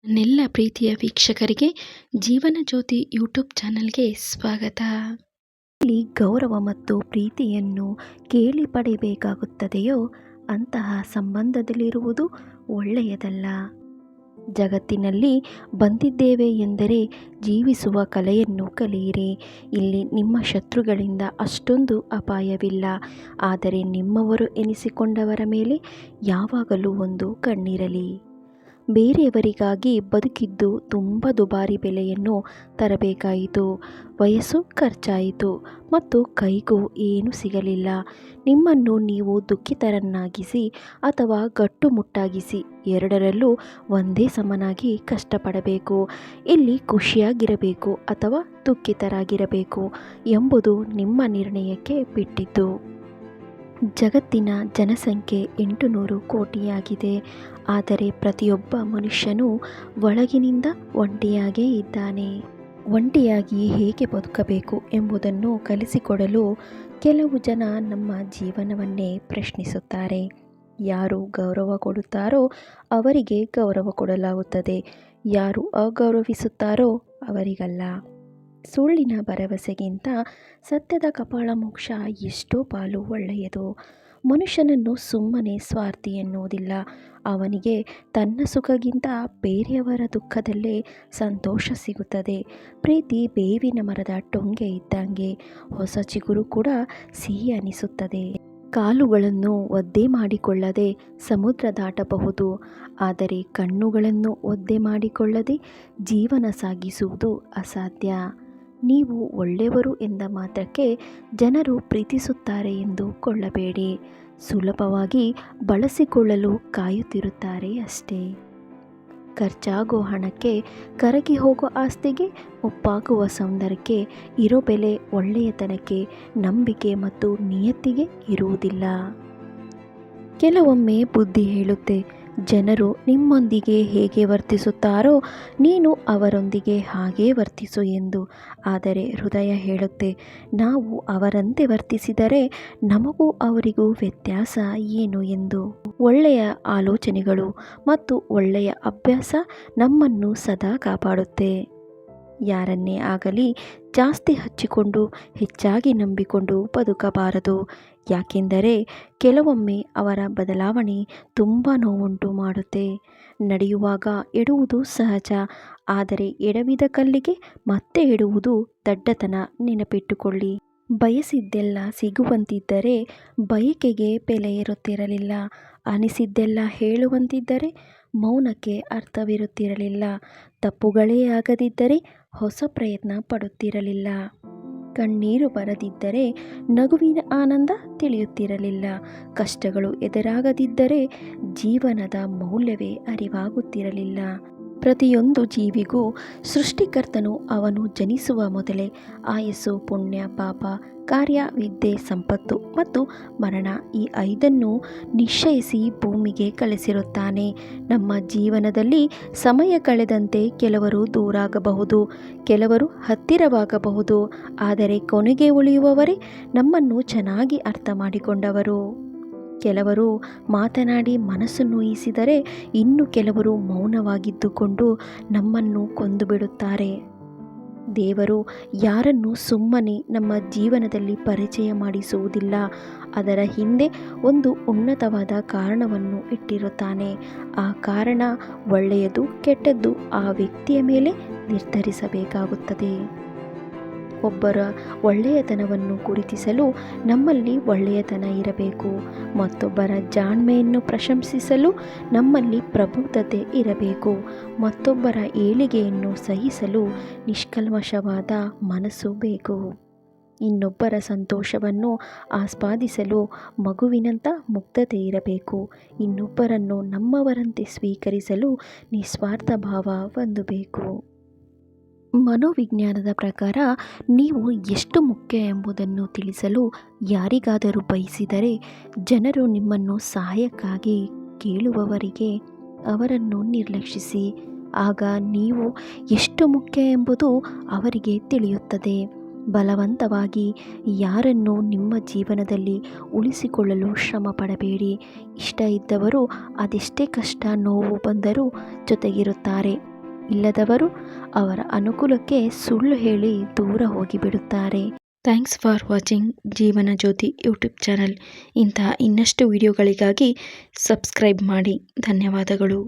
ನೆಲ್ಲ ಪ್ರೀತಿಯ ವೀಕ್ಷಕರಿಗೆ ಜೀವನ ಜ್ಯೋತಿ ಯೂಟ್ಯೂಬ್ ಚಾನಲ್ಗೆ ಸ್ವಾಗತ. ಇಲ್ಲಿ ಗೌರವ ಮತ್ತು ಪ್ರೀತಿಯನ್ನು ಕೇಳಿ ಪಡೆಯಬೇಕಾಗುತ್ತದೆಯೋ ಅಂತಹ ಸಂಬಂಧದಲ್ಲಿರುವುದು ಒಳ್ಳೆಯದಲ್ಲ. ಜಗತ್ತಿನಲ್ಲಿ ಬಂದಿದ್ದೇವೆ ಎಂದರೆ ಜೀವಿಸುವ ಕಲೆಯನ್ನು ಕಲಿಯಿರಿ. ಇಲ್ಲಿ ನಿಮ್ಮ ಶತ್ರುಗಳಿಂದ ಅಷ್ಟೊಂದು ಅಪಾಯವಿಲ್ಲ, ಆದರೆ ನಿಮ್ಮವರು ಎನಿಸಿಕೊಂಡವರ ಮೇಲೆ ಯಾವಾಗಲೂ ಒಂದು ಕಣ್ಣಿರಲಿ. ಬೇರೆಯವರಿಗಾಗಿ ಬದುಕಿದ್ದು ತುಂಬ ದುಬಾರಿ ಬೆಲೆಯನ್ನು ತರಬೇಕಾಯಿತು. ವಯಸ್ಸು ಖರ್ಚಾಯಿತು ಮತ್ತು ಕೈಗೂ ಏನೂ ಸಿಗಲಿಲ್ಲ. ನಿಮ್ಮನ್ನು ನೀವು ದುಃಖಿತರನ್ನಾಗಿಸಿ ಅಥವಾ ಗಟ್ಟುಮುಟ್ಟಾಗಿಸಿ, ಎರಡರಲ್ಲೂ ಒಂದೇ ಸಮನಾಗಿ ಕಷ್ಟಪಡಬೇಕು. ಇಲ್ಲಿ ಖುಷಿಯಾಗಿರಬೇಕು ಅಥವಾ ದುಃಖಿತರಾಗಿರಬೇಕು ಎಂಬುದು ನಿಮ್ಮ ನಿರ್ಣಯಕ್ಕೆ ಬಿಟ್ಟಿದ್ದು. ಜಗತ್ತಿನ ಜನಸಂಖ್ಯೆ 800 ಕೋಟಿಯಾಗಿದೆ, ಆದರೆ ಪ್ರತಿಯೊಬ್ಬ ಮನುಷ್ಯನೂ ಒಳಗಿನಿಂದ ಒಂಟಿಯಾಗೇ ಇದ್ದಾನೆ. ಒಂಟಿಯಾಗಿ ಹೇಗೆ ಬದುಕಬೇಕು ಎಂಬುದನ್ನು ಕಲಿಸಿಕೊಡಲು ಕೆಲವು ಜನ ನಮ್ಮ ಜೀವನವನ್ನೇ ಪ್ರಶ್ನಿಸುತ್ತಾರೆ. ಯಾರು ಗೌರವ ಕೊಡುತ್ತಾರೋ ಅವರಿಗೆ ಗೌರವ ಕೊಡಲಾಗುತ್ತದೆ, ಯಾರು ಅಗೌರವಿಸುತ್ತಾರೋ ಅವರಿಗಲ್ಲ. ಸುಳ್ಳಿನ ಭರವಸೆಗಿಂತ ಸತ್ಯದ ಕಪಾಳಮೋಕ್ಷ ಎಷ್ಟೋ ಪಾಲು ಒಳ್ಳೆಯದು. ಮನುಷ್ಯನನ್ನು ಸುಮ್ಮನೆ ಸ್ವಾರ್ಥಿ ಎನ್ನುವುದಿಲ್ಲ. ಅವನಿಗೆ ತನ್ನ ಸುಖಕ್ಕಿಂತ ಬೇರೆಯವರ ದುಃಖದಲ್ಲೇ ಸಂತೋಷ ಸಿಗುತ್ತದೆ. ಪ್ರೀತಿ ಬೇವಿನ ಮರದ ಟೊಂಗೆ ಇದ್ದಂಗೆ, ಹೊಸ ಚಿಗುರು ಕೂಡ ಸಿಹಿ ಅನಿಸುತ್ತದೆ. ಕಾಲುಗಳನ್ನು ಒದ್ದೆ ಮಾಡಿಕೊಳ್ಳದೆ ಸಮುದ್ರ ದಾಟಬಹುದು, ಆದರೆ ಕಣ್ಣುಗಳನ್ನು ಒದ್ದೆ ಮಾಡಿಕೊಳ್ಳದೆ ಜೀವನ ಸಾಗಿಸುವುದು ಅಸಾಧ್ಯ. ನೀವು ಒಳ್ಳೆಯವರು ಎಂದ ಮಾತ್ರಕ್ಕೆ ಜನರು ಪ್ರೀತಿಸುತ್ತಾರೆ ಎಂದು ಕೊಳ್ಳಬೇಡಿ. ಸುಲಭವಾಗಿ ಬಳಸಿಕೊಳ್ಳಲು ಕಾಯುತ್ತಿರುತ್ತಾರೆ ಅಷ್ಟೇ. ಖರ್ಚಾಗೋ ಹಣಕ್ಕೆ, ಕರಗಿ ಹೋಗೋ ಆಸ್ತಿಗೆ, ಒಪ್ಪಾಗುವ ಸೌಂದರ್ಯಕ್ಕೆ ಇರೋ ಬೆಲೆ ಒಳ್ಳೆಯತನಕ್ಕೆ, ನಂಬಿಕೆ ಮತ್ತು ನಿಯತ್ತಿಗೆ ಇರುವುದಿಲ್ಲ. ಕೆಲವೊಮ್ಮೆ ಬುದ್ಧಿ ಹೇಳುತ್ತೆ, ಜನರು ನಿಮ್ಮೊಂದಿಗೆ ಹೇಗೆ ವರ್ತಿಸುತ್ತಾರೋ ನೀನು ಅವರೊಂದಿಗೆ ಹಾಗೇ ವರ್ತಿಸು ಎಂದು. ಆದರೆ ಹೃದಯ ಹೇಳುತ್ತೆ, ನಾವು ಅವರಂತೆ ವರ್ತಿಸಿದರೆ ನಮಗೂ ಅವರಿಗೂ ವ್ಯತ್ಯಾಸ ಏನು ಎಂದು. ಒಳ್ಳೆಯ ಆಲೋಚನೆಗಳು ಮತ್ತು ಒಳ್ಳೆಯ ಅಭ್ಯಾಸ ನಮ್ಮನ್ನು ಸದಾ ಕಾಪಾಡುತ್ತೆ. ಯಾರನ್ನೇ ಆಗಲಿ ಜಾಸ್ತಿ ಹಚ್ಚಿಕೊಂಡು ಹೆಚ್ಚಾಗಿ ನಂಬಿಕೊಂಡು ಬದುಕಬಾರದು. ಯಾಕೆಂದರೆ ಕೆಲವೊಮ್ಮೆ ಅವರ ಬದಲಾವಣೆ ತುಂಬ ನೋವುಂಟು ಮಾಡುತ್ತೆ. ನಡೆಯುವಾಗ ಎಡುವುದು ಸಹಜ, ಆದರೆ ಎಡವಿದ ಕಲ್ಲಿಗೆ ಮತ್ತೆ ಎಡುವುದು ದಡ್ಡತನ. ನೆನಪಿಟ್ಟುಕೊಳ್ಳಿ. ಬಯಸಿದ್ದೆಲ್ಲ ಸಿಗುವಂತಿದ್ದರೆ ಬಯಕೆಗೆ ಬೆಲೆ ಇರುತ್ತಿರಲಿಲ್ಲ. ಅನಿಸಿದ್ದೆಲ್ಲ ಹೇಳುವಂತಿದ್ದರೆ ಮೌನಕ್ಕೆ ಅರ್ಥವಿರುತ್ತಿರಲಿಲ್ಲ. ತಪ್ಪುಗಳೇ ಆಗದಿದ್ದರೆ ಹೊಸ ಪ್ರಯತ್ನ ಪಡುತ್ತಿರಲಿಲ್ಲ. ಕಣ್ಣೀರು ಬರದಿದ್ದರೆ ನಗುವಿನ ಆನಂದ ತಿಳಿಯುತ್ತಿರಲಿಲ್ಲ. ಕಷ್ಟಗಳು ಎದುರಾಗದಿದ್ದರೆ ಜೀವನದ ಮೌಲ್ಯವೇ ಅರಿವಾಗುತ್ತಿರಲಿಲ್ಲ. ಪ್ರತಿಯೊಂದು ಜೀವಿಗೂ ಸೃಷ್ಟಿಕರ್ತನು ಅವನು ಜನಿಸುವ ಮೊದಲೇ ಆಯಸ್ಸು, ಪುಣ್ಯ, ಪಾಪ, ಕಾರ್ಯ, ವಿದ್ಯೆ, ಸಂಪತ್ತು ಮತ್ತು ಮರಣ ಈ 5ನ್ನು ನಿಶ್ಚಯಿಸಿ ಭೂಮಿಗೆ ಕಳಿಸಿರುತ್ತಾನೆ. ನಮ್ಮ ಜೀವನದಲ್ಲಿ ಸಮಯ ಕಳೆದಂತೆ ಕೆಲವರು ದೂರಾಗಬಹುದು, ಕೆಲವರು ಹತ್ತಿರವಾಗಬಹುದು, ಆದರೆ ಕೊನೆಗೆ ಉಳಿಯುವವರೇ ನಮ್ಮನ್ನು ಚೆನ್ನಾಗಿ ಅರ್ಥ ಮಾಡಿಕೊಂಡವರು. ಕೆಲವರು ಮಾತನಾಡಿ ಮನಸ್ಸು ನೋಯಿಸಿದರೆ ಇನ್ನು ಕೆಲವರು ಮೌನವಾಗಿದ್ದುಕೊಂಡು ನಮ್ಮನ್ನು ಕೊಂದು ಬಿಡುತ್ತಾರೆ. ದೇವರು ಯಾರನ್ನು ಸುಮ್ಮನೆ ನಮ್ಮ ಜೀವನದಲ್ಲಿ ಪರಿಚಯ ಮಾಡಿಸುವುದಿಲ್ಲ. ಅದರ ಹಿಂದೆ ಒಂದು ಉನ್ನತವಾದ ಕಾರಣವನ್ನು ಇಟ್ಟಿರುತ್ತಾನೆ. ಆ ಕಾರಣ ಒಳ್ಳೆಯದು ಕೆಟ್ಟದ್ದು ಆ ವ್ಯಕ್ತಿಯ ಮೇಲೆ ನಿರ್ಧರಿಸಬೇಕಾಗುತ್ತದೆ. ಒಬ್ಬರ ಒಳ್ಳೆಯತನವನ್ನು ಗುರುತಿಸಲು ನಮ್ಮಲ್ಲಿ ಒಳ್ಳೆಯತನ ಇರಬೇಕು. ಮತ್ತೊಬ್ಬರ ಜಾಣ್ಮೆಯನ್ನು ಪ್ರಶಂಸಿಸಲು ನಮ್ಮಲ್ಲಿ ಪ್ರಬುದ್ಧತೆ ಇರಬೇಕು. ಮತ್ತೊಬ್ಬರ ಏಳಿಗೆಯನ್ನು ಸಹಿಸಲು ನಿಷ್ಕಲ್ಮಶವಾದ ಮನಸ್ಸು ಬೇಕು. ಇನ್ನೊಬ್ಬರ ಸಂತೋಷವನ್ನು ಆಸ್ವಾದಿಸಲು ಮಗುವಿನಂಥ ಮುಗ್ಧತೆ ಇರಬೇಕು. ಇನ್ನೊಬ್ಬರನ್ನು ನಮ್ಮವರಂತೆ ಸ್ವೀಕರಿಸಲು ನಿಸ್ವಾರ್ಥ ಭಾವ ಹೊಂದಬೇಕು. ಮನೋವಿಜ್ಞಾನದ ಪ್ರಕಾರ ನೀವು ಎಷ್ಟು ಮುಖ್ಯ ಎಂಬುದನ್ನು ತಿಳಿಸಲು ಯಾರಿಗಾದರೂ ಬಯಸಿದರೆ ಜನರು ನಿಮ್ಮನ್ನು ಸಹಾಯಕ್ಕಾಗಿ ಕೇಳುವವರೆಗೆ ಅವರನ್ನು ನಿರ್ಲಕ್ಷಿಸಿ. ಆಗ ನೀವು ಎಷ್ಟು ಮುಖ್ಯ ಎಂಬುದು ಅವರಿಗೆ ತಿಳಿಯುತ್ತದೆ. ಬಲವಂತವಾಗಿ ಯಾರನ್ನು ನಿಮ್ಮ ಜೀವನದಲ್ಲಿ ಉಳಿಸಿಕೊಳ್ಳಲು ಶ್ರಮ ಪಡಬೇಡಿ. ಇಷ್ಟ ಇದ್ದವರು ಅದೆಷ್ಟೇ ಕಷ್ಟ ನೋವು ಬಂದರೂ ಜೊತೆಗಿರುತ್ತಾರೆ. ಇಲ್ಲದವರು ಅವರ ಅನುಕೂಲಕ್ಕೆ ಸುಳ್ಳು ಹೇಳಿ ದೂರ ಹೋಗಿಬಿಡುತ್ತಾರೆ. ಥ್ಯಾಂಕ್ಸ್ ಫಾರ್ ವಾಚಿಂಗ್ ಜೀವನ ಜ್ಯೋತಿ ಯೂಟ್ಯೂಬ್ ಚಾನಲ್. ಇಂತಹ ಇನ್ನಷ್ಟು ವಿಡಿಯೋಗಳಿಗಾಗಿ ಸಬ್ಸ್ಕ್ರೈಬ್ ಮಾಡಿ. ಧನ್ಯವಾದಗಳು.